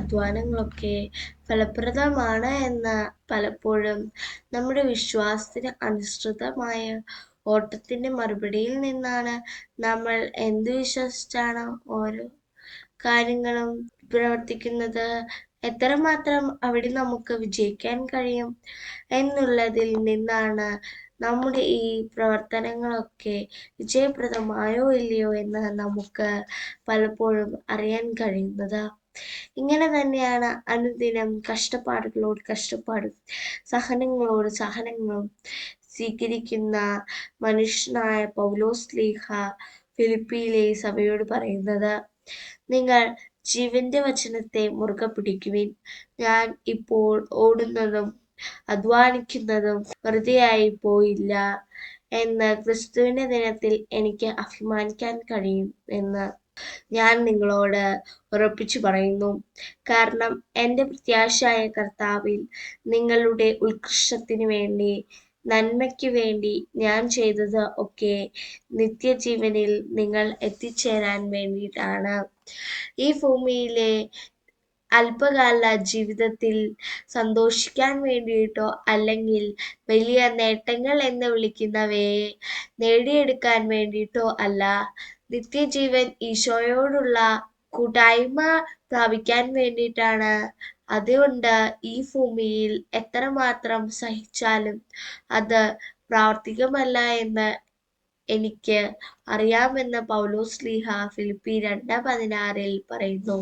അധ്വാനങ്ങളൊക്കെ ഫലപ്രദമാണ് എന്ന് പലപ്പോഴും നമ്മുടെ വിശ്വാസത്തിന് അനുസൃതമായ ഓട്ടത്തിന്റെ മറുപടിയിൽ നിന്നാണ് നമ്മൾ എന്ത് വിശ്വസിച്ചാണ് ഓരോ കാര്യങ്ങളും പ്രവർത്തിക്കുന്നത്, എത്രമാത്രം അവിടെ നമുക്ക് വിജയിക്കാൻ കഴിയും എന്നുള്ളതിൽ നിന്നാണ് നമ്മുടെ ഈ പ്രവർത്തനങ്ങളൊക്കെ വിജയപ്രദമായോ ഇല്ലയോ എന്ന് നമുക്ക് പലപ്പോഴും അറിയാൻ കഴിയുന്നത്. ഇങ്ങനെ തന്നെയാണ് അനുദിനം കഷ്ടപ്പാടുകളോട് കഷ്ടപ്പാടും സഹനങ്ങളോട് സഹനങ്ങളും സ്വീകരിക്കുന്ന മനുഷ്യനായ പൗലോസ്ലീഹ ഫിലിപ്പിയിലെ സഭയോട് പറയുന്നത്. നിങ്ങൾ ജീവന്റെ വചനത്തെ മുറുകെ പിടിക്കുവിൻ. ഞാൻ ഇപ്പോൾ ഓടുന്നതും അധ്വാനിക്കുന്നതും വെറുതെയായി പോയില്ല എന്ന് ക്രിസ്തുവിന്റെ ദിനത്തിൽ എനിക്ക് അഭിമാനിക്കാൻ കഴിയും എന്ന് ഞാൻ നിങ്ങളോട് ഉറപ്പിച്ചു പറയുന്നു. കാരണം എൻ്റെ പ്രത്യാശയായ കർത്താവിൽ നിങ്ങളുടെ ഉത്കർഷത്തിനു വേണ്ടി, നന്മയ്ക്കു വേണ്ടി ഞാൻ ചെയ്തത് ഒക്കെ നിത്യജീവനിൽ നിങ്ങൾ എത്തിച്ചേരാൻ വേണ്ടിയിട്ടാണ്. ഈ ഭൂമിയിലെ അല്പകാല ജീവിതത്തിൽ സന്തോഷിക്കാൻ വേണ്ടിയിട്ടോ അല്ലെങ്കിൽ വലിയ നേട്ടങ്ങൾ എന്ന് വിളിക്കുന്നവയെ നേടിയെടുക്കാൻ വേണ്ടിയിട്ടോ അല്ല, നിത്യജീവൻ ഈശോയോടുള്ള കൂട്ടായ്മ പ്രാപിക്കാൻ വേണ്ടിയിട്ടാണ്. അതുകൊണ്ട് ഈ ഭൂമിയിൽ എത്രമാത്രം സഹിച്ചാലും അത് പ്രാവർത്തികമല്ല എന്ന് എനിക്ക് അറിയാമെന്ന് പൗലോസ്ലീഹ ഫിലിപ്പി 2:16 പറയുന്നു.